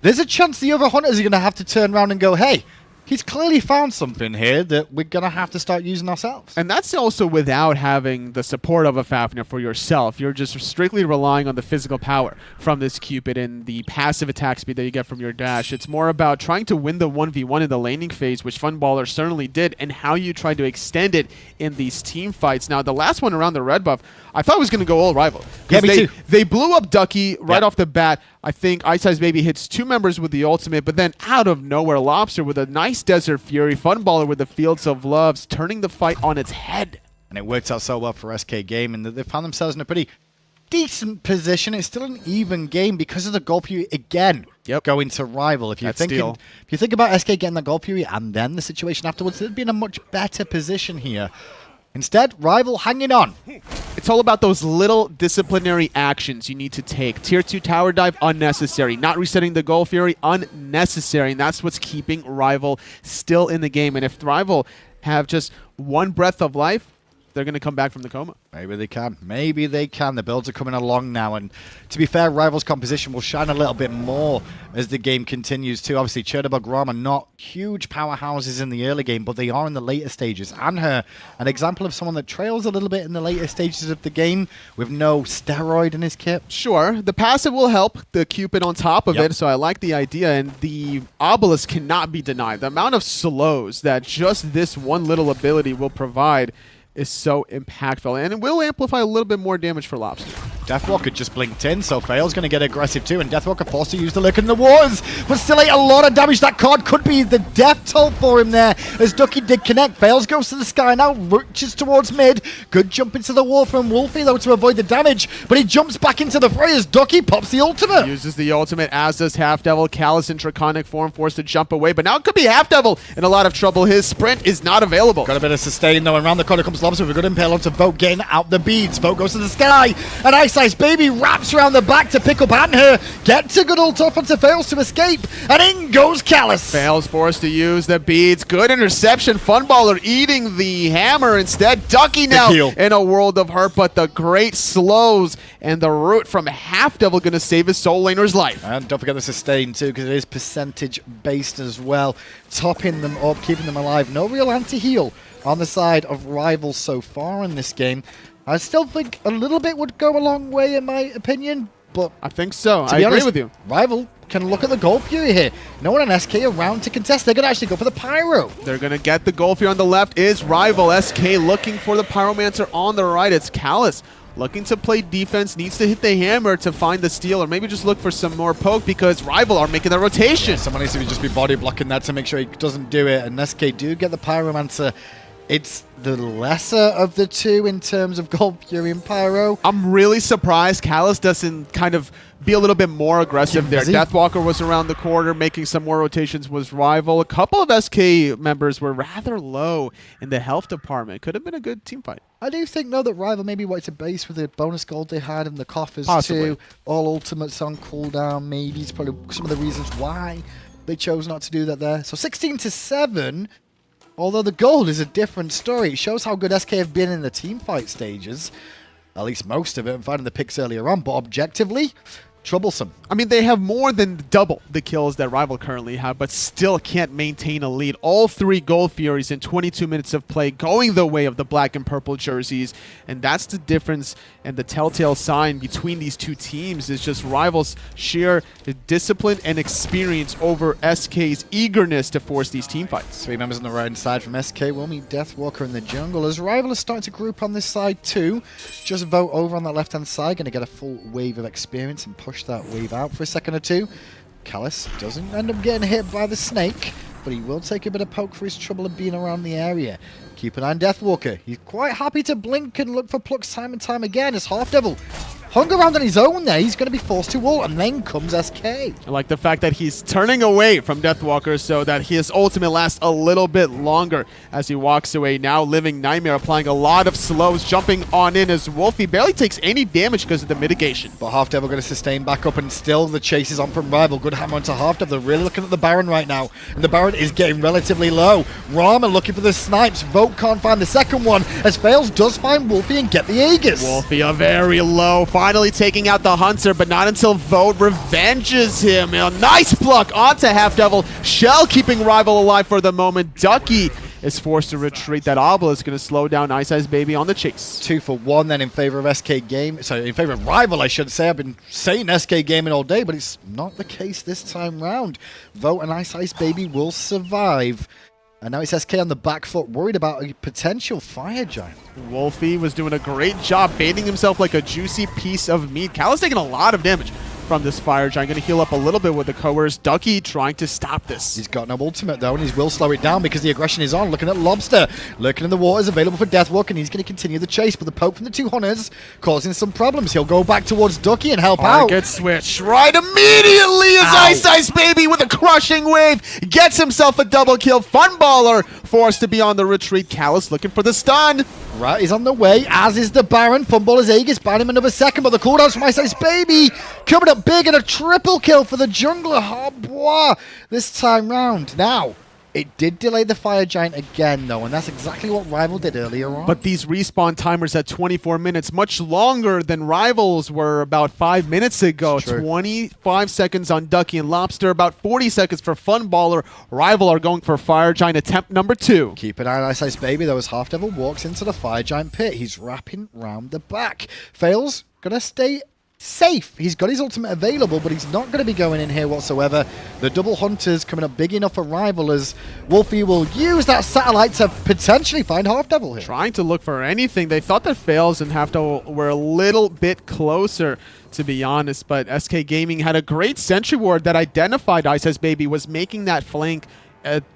there's a chance the other hunters are going to have to turn around and go, hey, he's clearly found something here that we're going to have to start using ourselves. And that's also without having the support of a Fafnir for yourself. You're just strictly relying on the physical power from this Cupid and the passive attack speed that you get from your dash. It's more about trying to win the 1v1 in the laning phase, which Funballer certainly did, and how you try to extend it in these team fights. Now, the last one around the red buff, I thought it was going to go all RivaL. Yeah, me too. They blew up Ducky right off the bat. I think iceicebaby hits 2 members with the ultimate, but then out of nowhere, Lawbster with a nice Desert Fury, Funballer with the Fields of Loves, turning the fight on its head. And it worked out so well for SK Gaming that they found themselves in a pretty decent position. It's still an even game because of the Gold Fury again going to RivaL. If you think about SK getting the Gold Fury and then the situation afterwards, they'd be in a much better position here. Instead, RivaL hanging on. It's all about those little disciplinary actions you need to take. Tier 2 tower dive, unnecessary. Not resetting the Gold Fury, unnecessary. And that's what's keeping RivaL still in the game. And if RivaL have just one breath of life, they're going to come back from the coma. Maybe they can. Maybe they can. The builds are coming along now. And to be fair, RivaL's composition will shine a little bit more as the game continues too. Obviously, Chernobog, Rama, not huge powerhouses in the early game, but they are in the later stages. Anhur, an example of someone that trails a little bit in the later stages of the game with no steroid in his kit. Sure. The passive will help the Cupid on top of it, so I like the idea. And the Obelisk cannot be denied. The amount of slows that just this one little ability will provide is so impactful, and it will amplify a little bit more damage for Lawbster. Deathwalker just blinked in, so Faeles going to get aggressive too, and Deathwalker forced to use the Lurk in the Waters, but still ate a lot of damage. That card could be the death toll for him there, as Ducky did connect. Faeles goes to the sky now, reaches towards mid. Good jump into the wall from Wlfy, though, to avoid the damage, but he jumps back into the fray as Ducky pops the ultimate. Uses the ultimate, as does HalfDevil. Callus in Draconic form, forced to jump away, but now it could be HalfDevil in a lot of trouble. His sprint is not available. Got a bit of sustain, though, and around the corner comes Lawbster with a good impale onto Vote, getting out the beads. Vote goes to the sky, and iceicebaby wraps around the back to pick up Anhur. Gets a good ult off onto Faeles to escape, and in goes Callus. Faeles forced to use the beads. Good interception. Funballer eating the hammer instead. Ducky now in a world of hurt, but the great slows and the root from HalfDevil going to save his soul laner's life. And don't forget the sustain too, because it is percentage based as well. Topping them up, keeping them alive. No real anti-heal on the side of RivaL so far in this game. I still think a little bit would go a long way in my opinion, but I think so. I agree with you. RivaL can look at the Gold Fury here. No one on SK around to contest. They're going to actually go for the Pyro. They're going to get the Gold Fury on the left is RivaL. SK looking for the Pyromancer on the right. It's Callus looking to play defense, needs to hit the hammer to find the steal, or maybe just look for some more poke because RivaL are making the rotation. Yeah, someone needs to just be body blocking that to make sure he doesn't do it, and SK do get the Pyromancer. It's the lesser of the two in terms of Gold Fury and Pyro. I'm really surprised Callus doesn't kind of be a little bit more aggressive there. Deathwalker was around the corner, making some more rotations was RivaL. A couple of SK members were rather low in the health department. Could have been a good team fight. I do think, though, that RivaL maybe wanted to base with the bonus gold they had in the coffers Possibly. too. All ultimates on cooldown. Maybe it's probably some of the reasons why they chose not to do that there. So 16-7. Although the gold is a different story. It shows how good SK have been in the team fight stages. At least most of it, and finding the picks earlier on. But objectively, troublesome. I mean, they have more than double the kills that RivaL currently have, but still can't maintain a lead. All 3 Gold Furies in 22 minutes of play going the way of the black and purple jerseys. And that's the difference and the telltale sign between these two teams is just RivaL's sheer discipline and experience over SK's eagerness to force these team fights. 3 members on the right side from SK will meet Deathwalker in the jungle. As RivaL is starting to group on this side too. Just Vote over on that left-hand side. Going to get a full wave of experience and push that wave out for a second or two. Callus doesn't end up getting hit by the snake, but he will take a bit of poke for his trouble of being around the area. Keep an eye on Deathwalker. He's quite happy to blink and look for plucks time and time again as HalfDevil hung around on his own there. He's going to be forced to ult, and then comes SK. I like the fact that he's turning away from Deathwalker so that his ultimate lasts a little bit longer as he walks away. Now Living Nightmare applying a lot of slows, jumping on in as Wlfy barely takes any damage because of the mitigation. But HalfDevil going to sustain back up, and still the chase is on from RivaL. Good hammer onto HalfDevil. They're really looking at the Baron right now, and the Baron is getting relatively low. Rama looking for the snipes. Vote can't find the second one as Faeles does find Wlfy and get the Aegis. Wlfy a very low finally taking out the Hunter, but not until Vote revenges him. A nice pluck onto HalfDevil. Shell keeping RivaL alive for the moment. Ducky is forced to retreat. That Obelisk is going to slow down iceicebaby on the chase. 2 for 1 then in favor of SK Game. Sorry, in favor of RivaL, I should say. I've been saying SK Gaming all day, but it's not the case this time round. Vote and iceicebaby will survive. And now it's SK on the back foot, worried about a potential fire giant. Wlfy was doing a great job baiting himself like a juicy piece of meat. Cal is taking a lot of damage from this fire giant. Going to heal up a little bit with the coerce. Ducky trying to stop this. He's got no ultimate though, and he will slow it down because the aggression is on. Looking at Lawbster, looking in the waters, available for Deathwalker, and he's going to continue the chase. But the poke from the two hunters causing some problems. He'll go back towards Ducky and help out. Target switch right immediately as iceicebaby with a crushing wave gets himself a double kill. Funballer forced to be on the retreat. Callus looking for the stun. Right, he's on the way, as is the Baron. Funballer's Aegis buying him another second, but the cooldowns from iceicebaby coming up big, and a triple kill for the jungler Harbois this time round. Now, it did delay the fire giant again, though, and that's exactly what RivaL did earlier on. But these respawn timers at 24 minutes, much longer than RivaL's were about 5 minutes ago. 25 seconds on Ducky and Lawbster, about 40 seconds for Funballer. RivaL are going for fire giant attempt number 2. Keep an eye on iceicebaby, though, as HalfDevil walks into the fire giant pit. He's wrapping round the back. Faeles gonna stay safe. He's got his ultimate available, but he's not going to be going in here whatsoever. The double hunters coming up big enough for RivaL, as Wlfy will use that satellite to potentially find HalfDevil here. Trying to look for anything. They thought that Faeles and HalfDevil were a little bit closer, to be honest, but SK Gaming had a great sentry ward that identified iceicebaby, was making that flank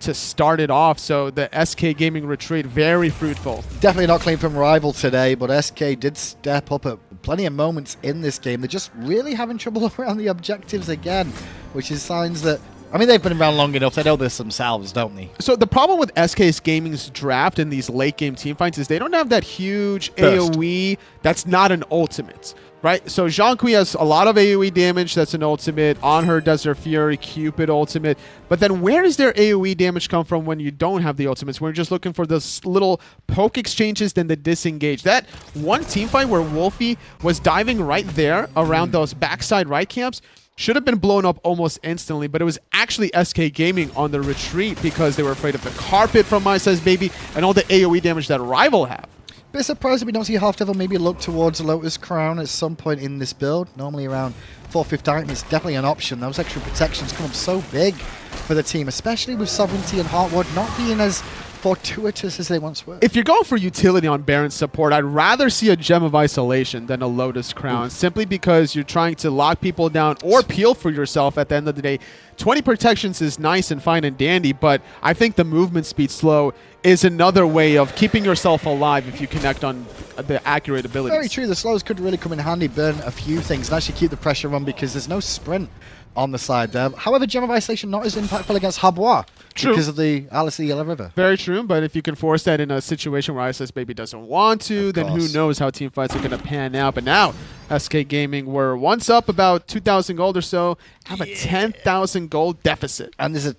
to start it off, so the SK Gaming retreat very fruitful. Definitely not clean from RivaL today, but SK did step up at plenty of moments in this game. They're just really having trouble around the objectives again, which is signs that, I mean, they've been around long enough. They know this themselves, don't they? So the problem with SK Gaming's draft in these late game teamfights is they don't have that huge Burst. AoE that's not an ultimate, right? So Zhong has a lot of AoE damage that's an ultimate. Anhur does their Fury, Cupid ultimate. But then where does their AoE damage come from when you don't have the ultimates? We're just looking for those little poke exchanges, then the disengage. That one teamfight where Wlfy was diving right there around those backside right camps should have been blown up almost instantly, but it was actually SK Gaming on the retreat because they were afraid of the carpet from iceicebaby and all the AoE damage that RivaL have. Bit surprised that we don't see HalfDevil maybe look towards Lotus Crown at some point in this build. Normally around 4/5 item is definitely an option. Those extra protections come up so big for the team, especially with Sovereignty and Heartward not being as fortuitous as they once were. If you're going for utility on Baron support, I'd rather see a Gem of Isolation than a Lotus Crown, simply because you're trying to lock people down or peel for yourself at the end of the day. 20 protections is nice and fine and dandy, but I think the movement speed slow is another way of keeping yourself alive if you connect on the accurate abilities. Very true. The slows could really come in handy, burn a few things, and actually keep the pressure on because there's no sprint on the side there. However, Gem of Isolation not as impactful against Harbois because of the Alice the Yellow River. Very true, but if you can force that in a situation where iceicebaby doesn't want to, then who knows how team fights are going to pan out. But now, SK Gaming were once up about 2,000 gold or so, have a 10,000 gold deficit. And there's a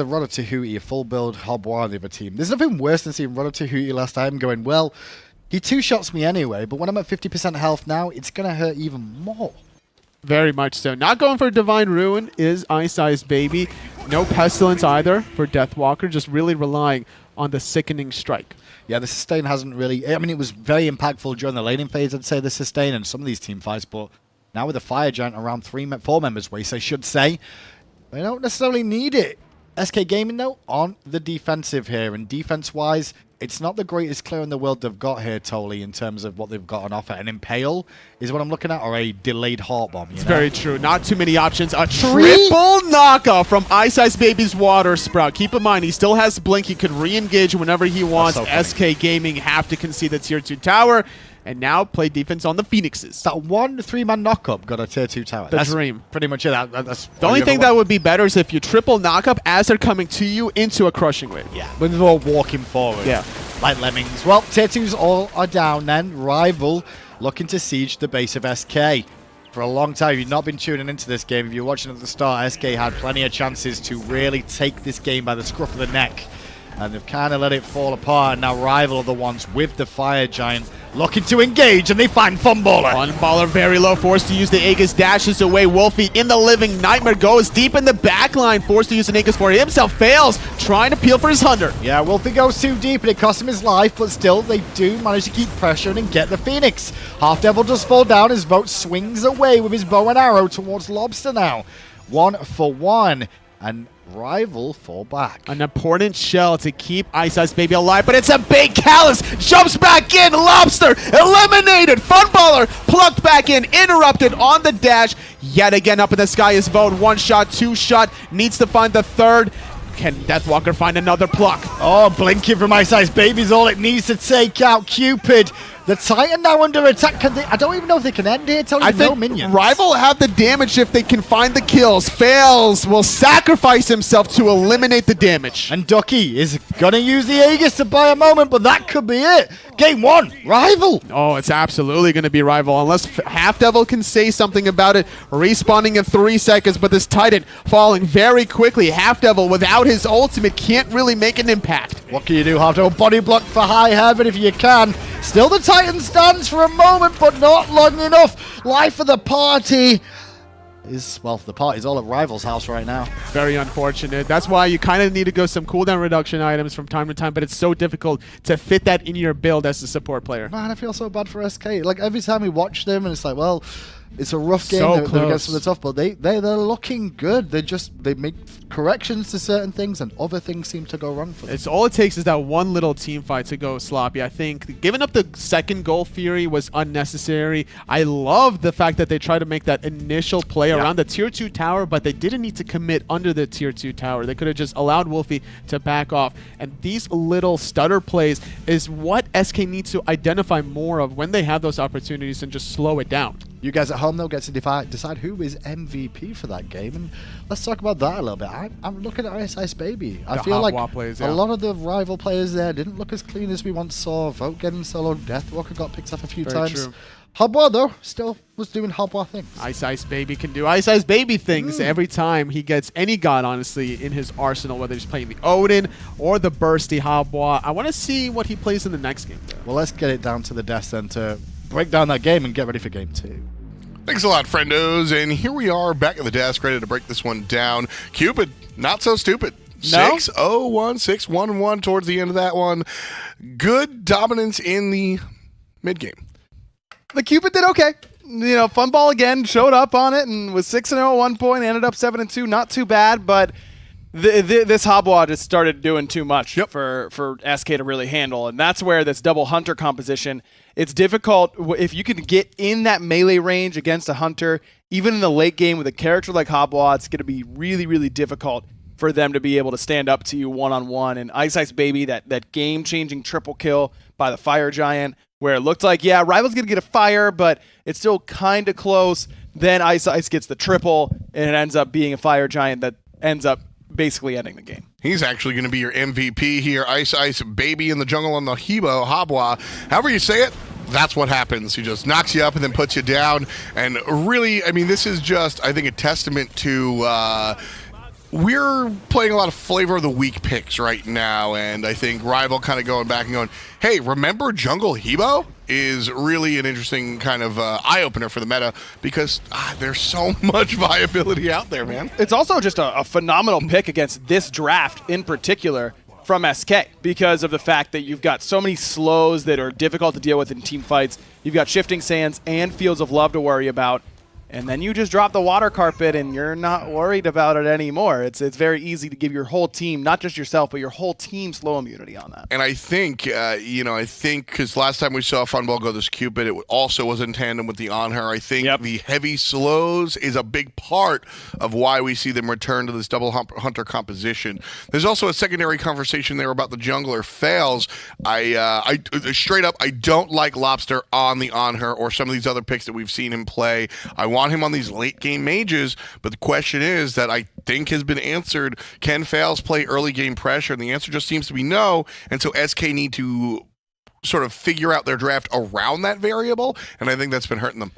Ratatoskr, a full build Harbois on the other team. There's nothing worse than seeing Ratatoskr last time going, well, he two-shots me anyway, but when I'm at 50% health now, it's going to hurt even more. Very much so. Not going for Divine Ruin is iceicebaby. No Pestilence either for Deathwalker, just really relying on the Sickening Strike. Yeah, the sustain hasn't really... I mean, it was very impactful during the laning phase, I'd say, the sustain, and some of these team fights, but now with the Fire Giant around 4 members waste, I should say, they don't necessarily need it. SK Gaming, though, on the defensive here, and defense-wise, it's not the greatest clear in the world they've got here, Tolly, in terms of what they've got on offer. An Impale is what I'm looking at, or a delayed Heart Bomb. It's very true. Not too many options. A triple knockoff from iceicebaby's Water Sprout. Keep in mind, he still has Blink. He could re-engage whenever he wants. So SK Gaming have to concede the Tier 2 tower, and now play defense on the Phoenixes. That 1 3-man knockup got a Tier 2 tower. That's dream. Pretty much it. That's the only thing that would be better is if you triple knockup as they're coming to you into a crushing wave. Yeah, when they're all walking forward. Yeah. Like lemmings. Well, Tier 2s all are down then. RivaL looking to siege the base of SK. For a long time, if you've not been tuning into this game, if you're watching at the start, SK had plenty of chances to really take this game by the scruff of the neck. and they've kind of let it fall apart. And now RivaL are the ones with the Fire Giant looking to engage, and they find Funballer. Funballer very low, forced to use the Aegis, dashes away. Wlfy in the living nightmare, goes deep in the back line, forced to use an Aegis for himself, fails, trying to peel for his Hunter. Yeah, Wlfy goes too deep, and it costs him his life, but still, they do manage to keep pressuring and get the Phoenix. HalfDevil does fall down, his boat swings away with his bow and arrow towards Lawbster now. 1 for 1, and RivaL fall back. An important shell to keep iceicebaby alive, but it's a big callus. Jumps back in. Lawbster eliminated. Funballer plucked back in, interrupted on the dash. Yet again up in the sky is Vode. 1 shot, 2 shot. Needs to find the third. Can Deathwalker find another pluck? Oh, blinking from iceicebaby is all it needs to take out Cupid. The Titan now under attack. I don't even know if they can end here. I think no minions. RivaL have the damage if they can find the kills. Faeles will sacrifice himself to eliminate the damage. And Ducky is going to use the Aegis to buy a moment, but that could be it. Game 1, RivaL. Oh, it's absolutely going to be RivaL unless HalfDevil can say something about it. Respawning in 3 seconds, but this Titan falling very quickly. HalfDevil without his ultimate can't really make an impact. What can you do, HalfDevil? Body block for high heaven if you can. Still the Titan stands for a moment, but not long enough. Life of the party is, well, the party's all at RivaL's house right now. Very unfortunate. That's why you kind of need to go some cooldown reduction items from time to time, but it's so difficult to fit that in your build as a support player. Man, I feel so bad for SK. Like, every time we watch them, and it's like, well, it's a rough game. So They're against the tough, but they're looking good. They make corrections to certain things, and other things seem to go wrong for them. It's all it takes is that one little team fight to go sloppy. I think giving up the second goal Fury was unnecessary. I love the fact that they tried to make that initial play around the tier 2 tower, but they didn't need to commit under the tier 2 tower. They could have just allowed Wlfy to back off. And these little stutter plays is what SK needs to identify more of when they have those opportunities and just slow it down. You guys at home, though, get to decide who is MVP for that game. And let's talk about that a little bit. I'm looking at iceicebaby. I feel like a lot of the RivaL players there didn't look as clean as we once saw. Vote getting soloed. Deathwalker got picked off a few times. True. HalfDevil, though, still was doing HalfDevil things. iceicebaby can do iceicebaby things every time he gets any god, honestly, in his arsenal, whether he's playing the Odin or the bursty HalfDevil. I want to see what he plays in the next game, though. Well, let's get it down to the desk then to break down that game and get ready for game 2. Thanks a lot, friendos. And here we are back at the desk, ready to break this one down. Cupid, not so stupid. No? 6-0-1, 6-1-1 towards the end of that one. Good dominance in the mid-game. The Cupid did okay. You know, Funball again showed up on it and was 6-0 at one point, ended up 7-2. Not too bad, but this HalfDevil just started doing too much for SK to really handle. And that's where this double Hunter composition, it's difficult. If you can get in that melee range against a Hunter, even in the late game with a character like HalfDevil, it's going to be really, really difficult for them to be able to stand up to you one-on-one. And iceicebaby, that game-changing triple kill by the Fire Giant, where it looked like, yeah, RivaL's going to get a fire, but it's still kind of close. Then Ice gets the triple, and it ends up being a Fire Giant that ends up basically ending the game. He's actually going to be your MVP here. iceicebaby in the jungle on the HalfDevil. However you say it, that's what happens. He just knocks you up and then puts you down. And really, I mean, this is just, I think, a testament to... we're playing a lot of flavor of the week picks right now, and I think RivaL kind of going back and going, hey, remember Jungle Hebo? Is really an interesting kind of eye-opener for the meta because there's so much viability out there, man. It's also just a phenomenal pick against this draft in particular from SK because of the fact that you've got so many slows that are difficult to deal with in team fights. You've got Shifting Sands and Fields of Love to worry about. And then you just drop the water carpet and you're not worried about it anymore. It's very easy to give your whole team, not just yourself, but your whole team slow immunity on that. And I think, because last time we saw Funball go this Cupid, it also was in tandem with the Anhur. I think the heavy slows is a big part of why we see them return to this double Hunter composition. There's also a secondary conversation there about the jungler Faeles. I straight up, I don't like Lawbster on the Anhur or some of these other picks that we've seen him play. I want him on these late game mages, but the question is that I think has been answered. Can Faeles play early game pressure? And the answer just seems to be no. And so SK need to sort of figure out their draft around that variable, and I think that's been hurting them.